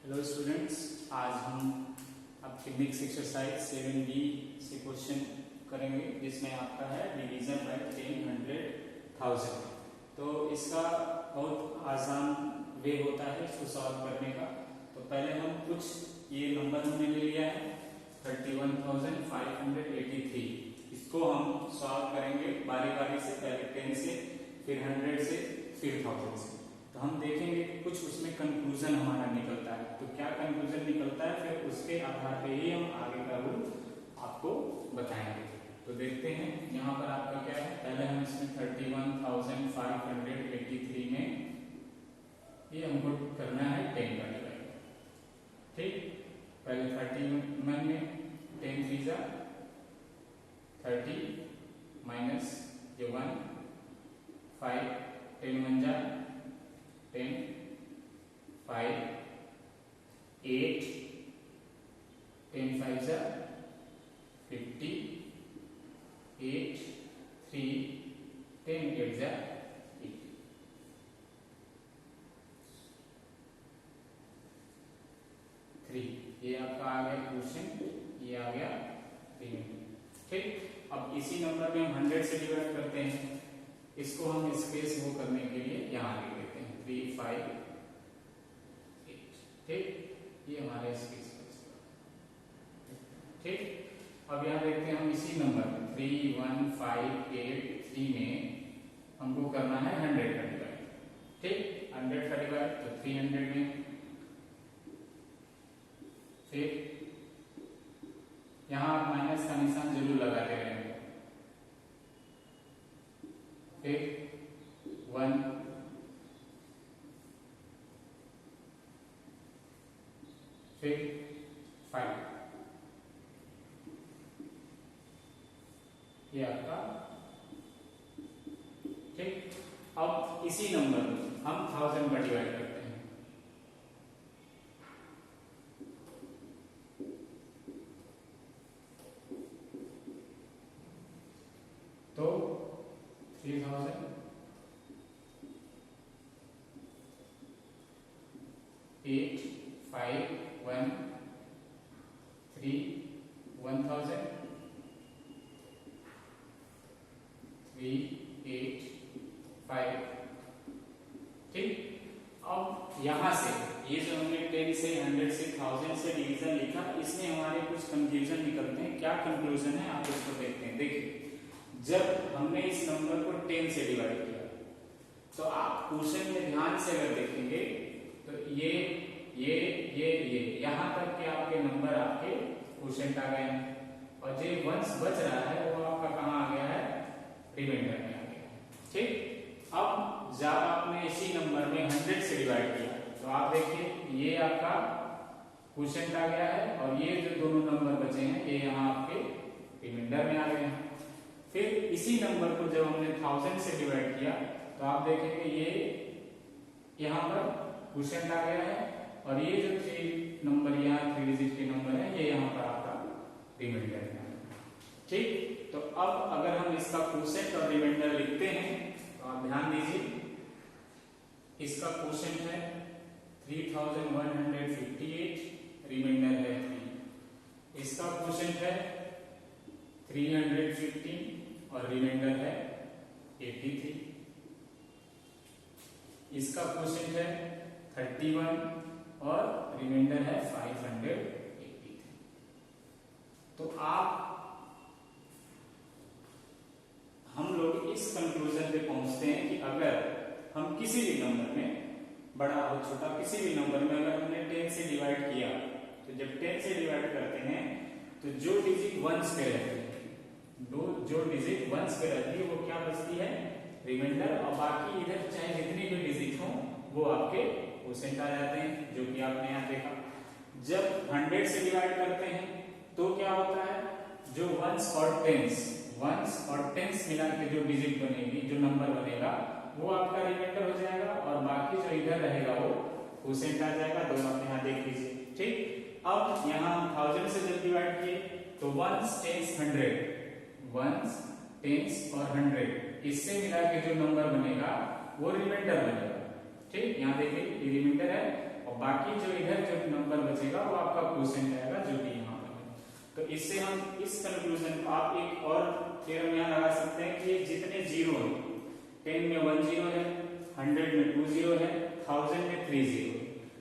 Hello students, आज हम आपके नेक्स्ट एक्सरसाइज 7B से क्वेश्चन करेंगे जिसमें आपका है डिवीजन बाय 10, 100, 1000। तो इसका बहुत आसान वे होता है इसको सॉल्व करने का। तो पहले हम कुछ ये नंबर हमने ले लिया है 31,583। इसको हम सॉल्व करेंगे बारी बारी से, पहले 10 से, फिर 100 से, फिर 1000 से। तो हम देखेंगे कुछ उसमें कंक्लूजन हमारा निकलता है। तो क्या कंक्लूजन निकलता है फिर उसके आधार पे ही हम आगे का रूल आपको बताएंगे। तो देखते हैं यहाँ पर आपका क्या है। पहले हम इसमें 31,583 में ये हमको करना है 10 का डिवाइड। ठीक, पहले 31 में 10 3 जा 30 माइनस ये 1 5 10 1 जा 10 5 8 10 5 जा 50 8 3 10 8 जा 80। ये आपका आ गया क्वेश्चन, ये आ गया रिमेंडर। ठीक, अब इसी नंबर में हम 100 से डिवाइड करते हैं। इसको हम स्पेस वो करने के लिए यहाँ लिख देते हैं 3 5 8। ठीक, ये हमारे स्पेस। ठीक, अब यहाँ देखते हैं हम इसी नंबर 31,583 में हमको करना है 100 का डिवाइड। ठीक, 100 का डिवाइड तो 300 में, फिर यहाँ आप माइनस का निशान जरूर लगाते रहेंगे, फिर 1 फिर 5। ये आपका। ठीक, अब इसी नंबर हम 1000 का डिवाइड करते हैं। तो 3000 8 5 1 3 1000 3 8 5। ठीक, अब यहां से ये जो हमने 10 से 100 से 1000 से डिवीजन लिखा, इसमें हमारे कुछ कंक्लूजन निकलते हैं। क्या कंक्लूजन है आप इसको देखते हैं। देखिए, जब हमने इस नंबर को 10 से डिवाइड किया तो आप क्वेश्चन में ध्यान से अगर देखेंगे तो ये यहां तक के आपके नंबर आपके क्वेश्चन आ गए हैं, और जो वंस बच रहा है वो आपका कहां आ गया है, रिमाइंडर में आ गया। ठीक, अब जब आपने इसी नंबर में 100 से डिवाइड किया तो आप देखिए ये आपका क्वेश्चन आ गया है, और ये जो दोनों नंबर बचे हैं ये यहाँ आपके रिमाइंडर में आ गए हैं। फिर इसी नंबर को जब हमने 1000 से डिवाइड किया तो आप देखेंगे ये यहाँ पर क्वेश्चन आ गया है, और ये जो 3 नंबर यहाँ 3 डिजिट के नंबर है ये यहाँ पर आपका रिमाइंडर में। ठीक, तो अब अगर हम इसका क्वोशिएंट और रिमाइंडर लिखते हैं तो आप ध्यान दीजिए, इसका क्वोशिएंट है 3158, रिमाइंडर है 3। इसका क्वोशिएंट है 315 और रिमाइंडर है 83। इसका क्वोशिएंट है 31 और रिमाइंडर है 583। तो हम लोग इस कंक्लूजन पे पहुंचते हैं कि अगर हम किसी भी नंबर में, बड़ा और छोटा किसी भी नंबर में अगर हमने 10 से डिवाइड किया तो जब 10 से डिवाइड करते हैं तो जो डिजिट वंस पे रहती है, जो डिजिट वंस पे रहती है वो क्या बचती है, रिमाइंडर, और बाकी इधर चाहे जितनी भी डिजिट हो वो आपके क्वोशिएंट आ जाते हैं, जो कि आपने यहाँ देखा। जब 100 से डिवाइड करते हैं तो क्या होता है, जो वंस और टेंस मिला के जो डिजिट बनेगी, जो नंबर बनेगा वो आपका रिमाइंडर हो जाएगा, और बाकी जो इधर रहेगा वो क्वोशिएंट आ जाएगा। दोनों आप यहाँ देख लीजिए। ठीक, अब यहाँ 1000 से जब डिवाइड किए तो वंस टेंस 100 और 100 इससे मिला के जो नंबर बनेगा वो रिमाइंडर बनेगा। ठीक, यहाँ देखिए ये रिमाइंडर है, और बाकी जो इधर जो नंबर बचेगा वो आपका क्वोशिएंट आएगा, जो कि यहाँ पर है। तो इससे हम इस कंक्लूजन को, आप एक और थ्योरम यहाँ लगा सकते हैं कि जितने जीरो है, 10 में 1 जीरो है, 100 में 2 जीरो है, 1000 में 3 जीरो है।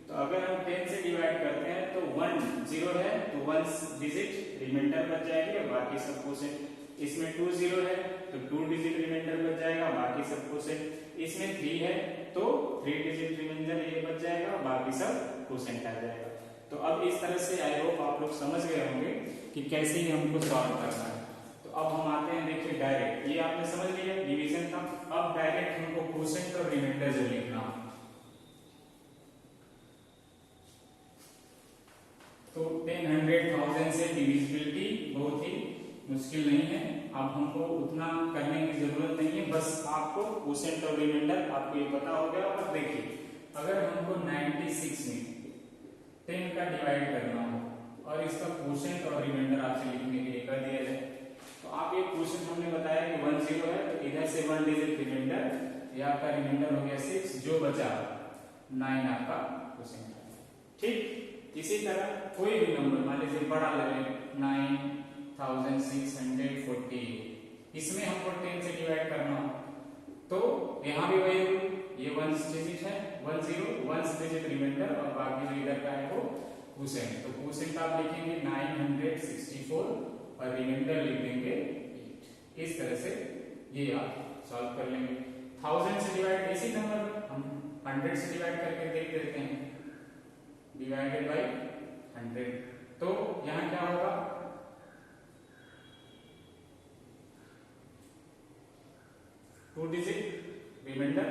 तो अगर हम 10 से डिवाइड करते हैं तो 1 जीरो है तो 1 डिजिट रिमाइंडर बच जाएगी और बाकी सब क्वोशिएंट। इसमें 2 जीरो है तो 2 डिजिट रिमाइंडर बच जाएगा, बाकी सब क्वोशिएंट। इसमें 3 है तो 3 डिजिट रिमाइंडर ये बच जाएगा और बाकी सब क्वोशिएंट आ जाएगा। तो अब इस तरह से आई होप आप लोग समझ गए होंगे कि कैसे ही हमको सॉल्व करना है। तो अब हम आते हैं, देखिए डायरेक्ट, ये आपने समझ लिया डिवीजन का। अब डायरेक्ट हमको क्वोशिएंट और रिमाइंडर जो लिखना है, तो 10, 100, 1000 से डिविजिबिलिटी बहुत ही मुश्किल नहीं है। अब हमको उतना करने की जरूरत नहीं है, बस आपको क्वोशिएंट और रिमाइंडर आपको ये पता हो गया। और देखिए अगर हमको 96 में 10 का डिवाइड करना हो और इसका क्वोशिएंट और रिमाइंडर आपसे लिखने के लिए कर दिया जाए, तो आप ये क्वोशिएंट हमने बताया कि 1 जीरो है तो इधर से 1 डिजिट रिमाइंडर, ये आपका रिमाइंडर हो गया 6, जो बचा 9 आपका क्वोशिएंट है। ठीक इसी तरह कोई भी नंबर मान लीजिए बड़ा लगे 9640, इसमें हमको 10 से डिवाइड करना हो तो यहाँ भी वही होगी, ये 1 डिजिट है, 1 जीरो 1 डिजिट रिमाइंडर और बाकी जो इधर का है वो क्वोशिएंट। तो क्वोशिएंट आप लिखेंगे 964 और रिमाइंडर लिख देंगे 8। इस तरह से ये आप सॉल्व कर लेंगे। 1000 से डिवाइड इसी नंबर हम 100 से डिवाइड करके देख देते हैं, डिवाइडेड बाय 100, तो यहां क्या होगा 2 डिजिट रिमाइंडर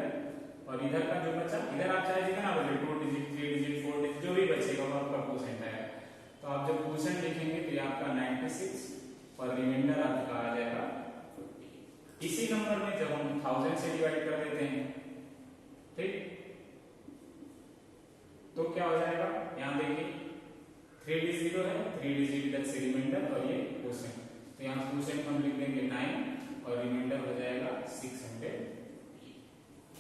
और इधर का जो बचा, इधर आप चाहे जितना बचे 2 डिजिट 3 डिजिट 4 डिजिट जो भी बचेगा वो आपका क्वोशिएंट है। तो आप जब क्वोशिएंट लिखेंगे तो ये आपका 96 और रिमाइंडर आपका आ जाएगा 40। इसी नंबर में जब हम 1000 से डिवाइड कर देते हैं, ठीक, तो क्या हो जाएगा, यहां देखिए 3 डिजिट जीरो है, 3 डिजिट इधर से रिमाइंडर और ये क्वोशिएंट, तो यहां क्वोशिएंट हम लिख देंगे 9 और रिमाइंडर हो जाएगा 600।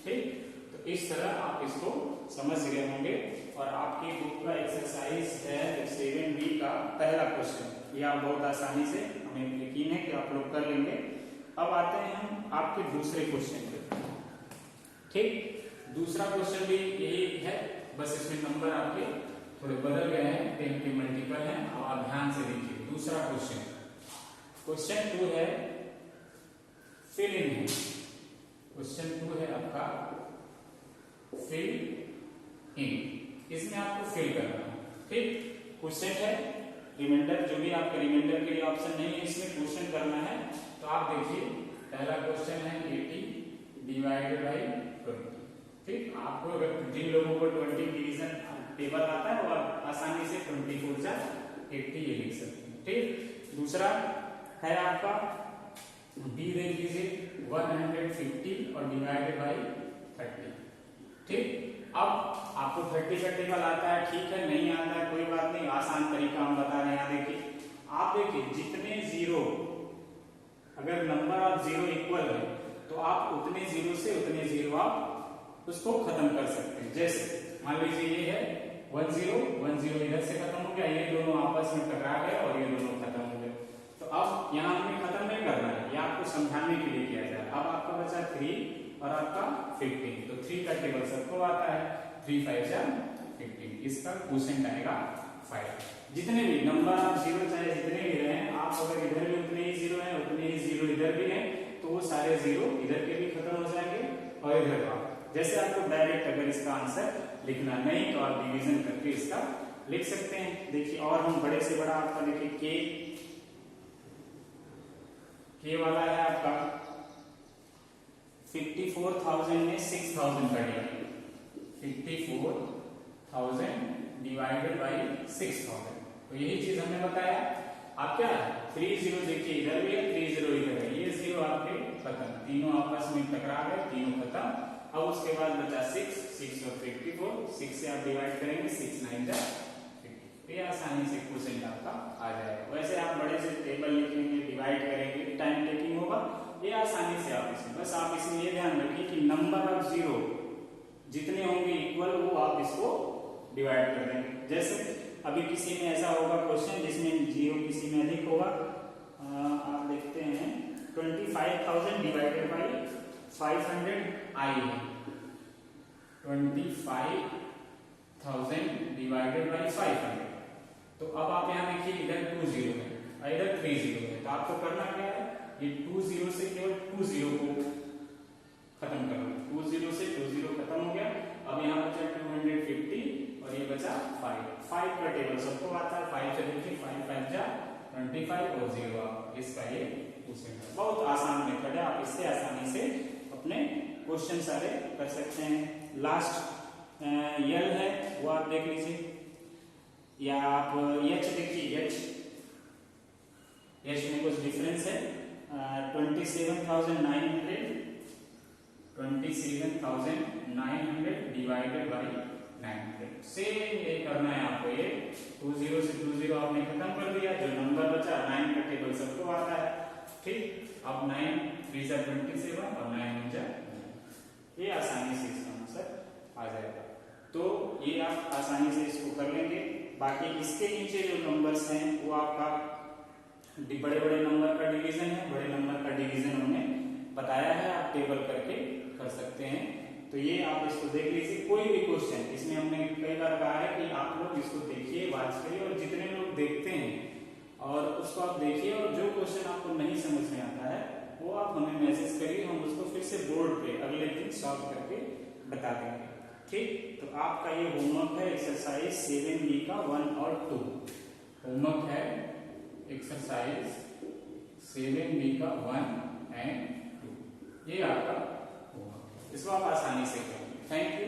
ठीक, तो इस तरह आप इसको समझ गए होंगे। और आपकी बुक का एक्सरसाइज है 7B का पहला क्वेश्चन, ये आप बहुत आसानी से, हमें यकीन है कि आप लोग कर लेंगे। अब आते हैं हम आपके दूसरे क्वेश्चन पे। ठीक, दूसरा क्वेश्चन भी यही है, बस इसमें नंबर आपके थोड़े बदल गए हैं, 10 के मल्टीपल हैं। अब आप ध्यान से देखिए दूसरा क्वेश्चन, क्वेश्चन 2 है फिल इन है। क्वेश्चन 2 है आपका फिल इन, इसमें आपको फिल करना है। ठीक, क्वेश्चन है रिमाइंडर, जो भी आपका रिमाइंडर के लिए ऑप्शन नहीं है, इसमें क्वेश्चन करना है। तो आप देखिए पहला क्वेश्चन है 80 डिवाइडेड बाई 20। ठीक, आपको अगर जिन लोगों को 20 डिवीजन टेबल आता है वो आसानी से 24 जा 80 ये लिख सकते हैं। ठीक, दूसरा है आपका बी, देख लीजिए 150 और डिवाइडेड बाई 30। ठीक, अब आपको 30 का टेबल आता है, ठीक है, नहीं आता है कोई बात नहीं, आसान तरीका हम बता रहे हैं। यहाँ देखिए, आप देखिए जितने जीरो, अगर नंबर ऑफ जीरो इक्वल है तो आप उतने जीरो से उतने जीरो आप उसको खत्म कर सकते हैं। जैसे मान लीजिए ये है 1 0 1 0 इधर से खत्म हो गया, ये दोनों आपस में टकरा गए और ये दोनों खत्म हो गए। तो अब यहाँ हमें खत्म नहीं करना है, ये आपको समझाने के लिए किया जाए। अब आपका बचा 3 और आपका 15, तो 3 का टेबल सबको आता है, 3 5 जा 15, इसका क्वोशिएंट आएगा 5। जितने भी नंबर आप जीरो चाहे जितने भी रहे, आप अगर इधर भी उतने ही जीरो है, उतने ही जीरो इधर भी है, तो वो सारे जीरो इधर के भी खत्म हो जाएंगे और इधर का। जैसे आपको डायरेक्ट अगर इसका आंसर लिखना नहीं तो आप डिवीजन करके इसका लिख सकते हैं। देखिए और हम बड़े से बड़ा आपका देखिए के वाला है आपका 54,000 में 6,000 का डिवाइड, 54,000 डिवाइडेड बाई 6,000। तो यही चीज हमने बताया। आप क्या 3 0 देखिए इधर भी है, 3 0 इधर है, ये जीरो आपके खत्म, तीनों आपस में टकरा गए, तीनों खत्म। अब उसके बाद बचा 6 और 54, 6 से आप डिवाइड करेंगे, 6 9 जा 50, ये आसानी से क्वोशिएंट आपका आ जाएगा। वैसे आप बड़े से टेबल लिखेंगे, डिवाइड करेंगे, टाइम टेकिंग होगा, ये आसानी से आप इसमें, बस आप इसमें ये ध्यान रखिए कि नंबर ऑफ जीरो जितने होंगे इक्वल वो आप इसको डिवाइड कर देंगे। जैसे अभी किसी में ऐसा होगा क्वेश्चन जिसमें 0 किसी में अधिक होगा, आप देखते हैं 25,000 डिवाइडेड बाई 500 आई है, 25,000 डिवाइडेड बाई 500। तो अब आप यहाँ देखिए इधर 2 0 है और इधर 3 0 है, तो आपको करना क्या है, ये 2 0 से केवल 2 0 को खत्म करना। 2 0 से 2 0 खत्म हो गया। अब यहाँ बचा 250 और ये बचा 5 का टेबल सबको आता है। 5 से देखिए 5 5 जा 25 और 0 आप इसका ये क्वेश्चन। बहुत आसान मेथड है, आप इससे आसानी से अपने क्वेश्चन सारे कर सकते हैं। लास्ट यल है वो आप देख लीजिए, या आप एच देखिए, एच में कुछ डिफरेंस है। 27,900 डिवाइडेड बाई 900। सेम ये करना है आपको। ये 2 0 से 2 0 आपने खत्म कर दिया, जो नंबर बचा 9 का टेबल सबको आता है, ठीक। अब 9 3 जा 27 और 9 1 जा, ये आसानी से इसका आंसर आ जाएगा। तो ये आप आसानी से इसको कर लेंगे। बाकी इसके नीचे जो नंबर्स हैं वो आपका बड़े बड़े नंबर का डिवीजन है, बड़े नंबर का डिवीजन हमने बताया है, आप टेबल करके कर सकते हैं। तो ये आप इसको देख लीजिए। कोई भी क्वेश्चन इसमें हमने कई बार कहा है कि आप लोग इसको देखिए, वाच करिए, और जितने लोग देखते हैं और उसको आप देखिए, और जो क्वेश्चन आपको नहीं समझ में आता है वो आप हमें मैसेज करिए, हम उसको फिर से बोर्ड पे अगले दिन सॉल्व करके बता देंगे, ठीक। तो आपका ये होमवर्क है एक्सरसाइज 7B का 1 और 2। होमवर्क है एक्सरसाइज 7B का 1 एंड 2, ये आपका होमवर्क है। इसको आप आसानी से करेंगे। Thank you.